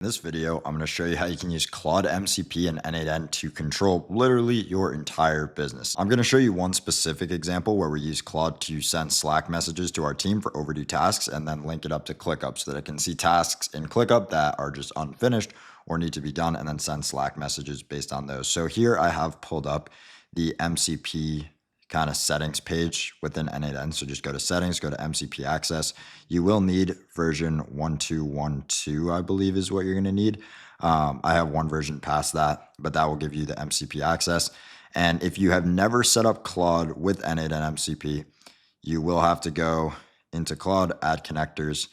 In this video, I'm going to show you how you can use Claude MCP and n8n to control literally your entire business. I'm going to show you one specific example where we use Claude to send Slack messages to our team for overdue tasks and then link it up to ClickUp so that it can see tasks in ClickUp that are just unfinished or need to be done and then send Slack messages based on those. So here I have pulled up the MCP kind of settings page within n8n. So just go to settings, go to MCP access. You will need version 1212, I believe is what you're going to need. I have one version past that, but that will give you the MCP access. And if you have never set up Claude with n8n MCP, you will have to go into Claude, add connectors,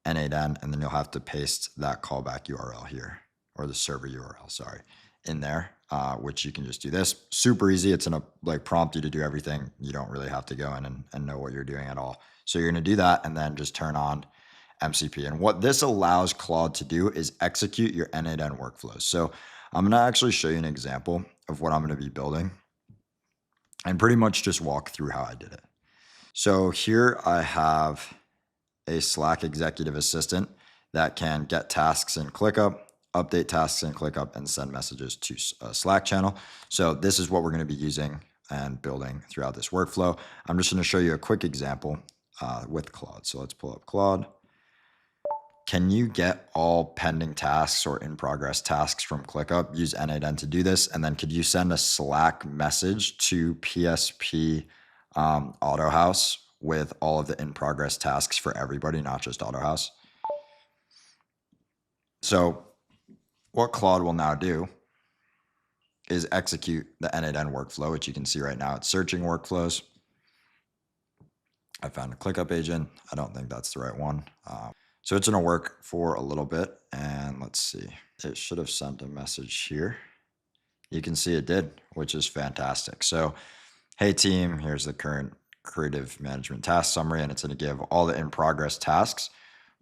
n8n, and then you'll have to paste that callback URL here, or the server URL, sorry, in there, which you can just do this. Super easy. It's gonna like prompt you to do everything. You don't really have to go in and know what you're doing at all. So you're gonna do that and then just turn on MCP. And what this allows Claude to do is execute your n8n workflows. So I'm gonna actually show you an example of what I'm gonna be building and pretty much just walk through how I did it. So here I have a Slack executive assistant that can get tasks in ClickUp, update tasks in ClickUp, and send messages to a Slack channel. So this is what we're going to be using and building throughout this workflow. I'm just going to show you a quick example with Claude. So let's pull up Claude. Can you get all pending tasks or in progress tasks from ClickUp? Use n8n to do this. And then could you send a Slack message to PSP AutoHouse with all of the in progress tasks for everybody, not just AutoHouse? So what Claude will now do is execute the n8n workflow, which you can see right now. It's searching workflows. I found a ClickUp agent. I don't think that's the right one. So it's going to work for a little bit. And let's see. It should have sent a message here. You can see it did, which is fantastic. So, hey team, here's the current creative management task summary, and it's going to give all the in progress tasks,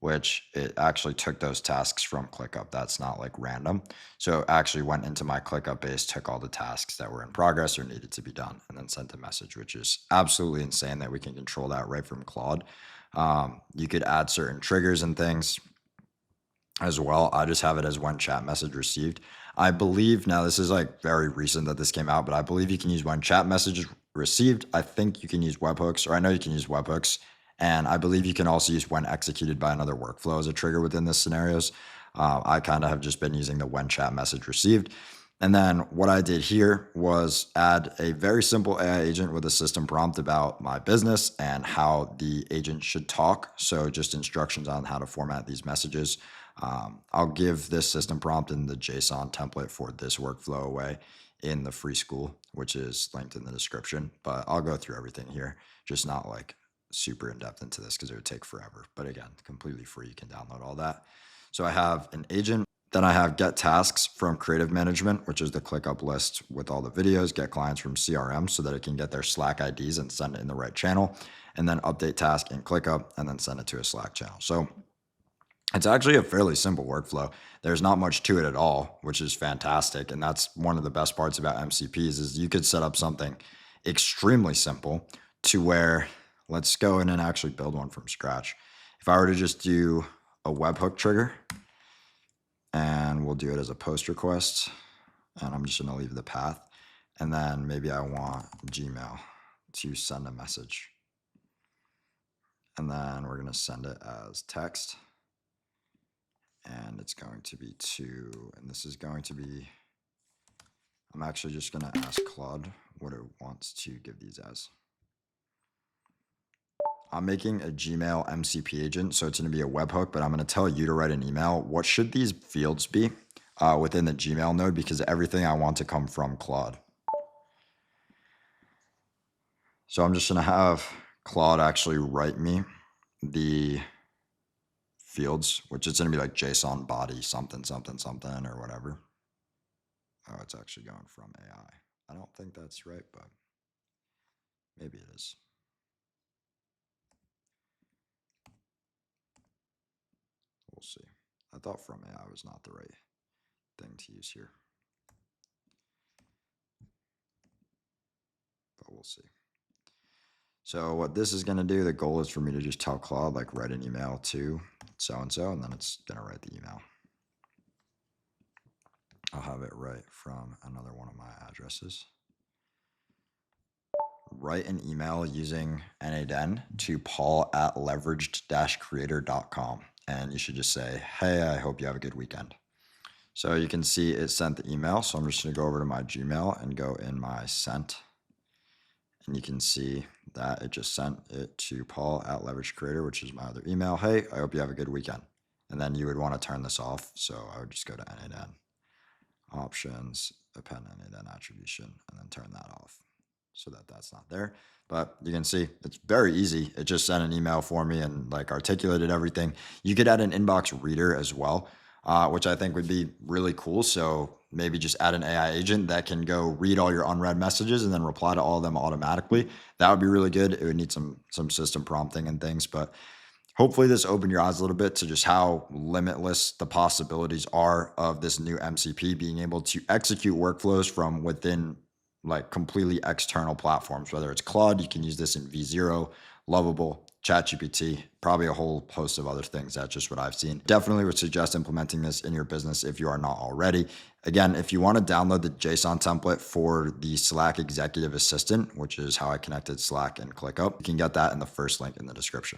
which it actually took those tasks from ClickUp. That's not like random. So it actually went into my ClickUp base, took all the tasks that were in progress or needed to be done, and then sent a message, which is absolutely insane that we can control that right from Claude. You could add certain triggers and things as well. I just have it as when chat message received. I believe, now this is like very recent that this came out, but I believe you can use when chat messages received. I think you can use webhooks, or I know you can use webhooks. And I believe you can also use when executed by another workflow as a trigger within this scenarios. I kind of have just been using the when chat message received. And then what I did here was add a very simple AI agent with a system prompt about my business and how the agent should talk. So just instructions on how to format these messages. I'll give this system prompt in the JSON template for this workflow away in the free school, which is linked in the description. But I'll go through everything here, just not like super in depth into this because it would take forever. But again, completely free. You can download all that. So I have an agent. Then I have get tasks from creative management, which is the ClickUp list with all the videos, get clients from CRM so that it can get their Slack IDs and send it in the right channel, and then update task in ClickUp and then send it to a Slack channel. So it's actually a fairly simple workflow. There's not much to it at all, which is fantastic. And that's one of the best parts about MCPs is you could set up something extremely simple to where, let's go in and actually build one from scratch. If I were to just do a webhook trigger, and we'll do it as a post request, and I'm just going to leave the path. And then maybe I want Gmail to send a message. And then we're going to send it as text. And it's going to be to, and this is going to be, I'm actually just going to ask Claude what it wants to give these as. I'm making a Gmail MCP agent, so it's going to be a webhook, but I'm going to tell you to write an email. What should these fields be within the Gmail node? Because everything I want to come from Claude. So I'm just going to have Claude actually write me the fields, which is going to be like JSON body something, something, something, or whatever. Oh, it's actually going from AI. I don't think that's right, but maybe it is. We'll see. I thought from AI was not the right thing to use here, but we'll see. So what this is going to do, the goal is for me to just tell Claude, like, write an email to so-and-so, and then it's going to write the email. I'll have it right from another one of my addresses. Write an email using n8n to paul@leveraged-creator.com. And you should just say, hey, I hope you have a good weekend. So you can see it sent the email. So I'm just going to go over to my Gmail and go in my sent. And you can see that it just sent it to paul@leveraged-creator, which is my other email. Hey, I hope you have a good weekend. And then you would want to turn this off. So I would just go to n8n, options, append n8n attribution, and then turn that off so that that's not there. But you can see it's very easy. It just sent an email for me and like articulated everything. You could add an inbox reader as well, which I think would be really cool. So maybe just add an AI agent that can go read all your unread messages and then reply to all of them automatically. That would be really good. It would need some system prompting and things, but hopefully this opened your eyes a little bit to just how limitless the possibilities are of this new MCP being able to execute workflows from within like completely external platforms, whether it's Claude, you can use this in V0, Lovable, ChatGPT, probably a whole host of other things. That's just what I've seen. Definitely would suggest implementing this in your business if you are not already. Again, if you want to download the JSON template for the Slack Executive Assistant, which is how I connected Slack and ClickUp, you can get that in the first link in the description.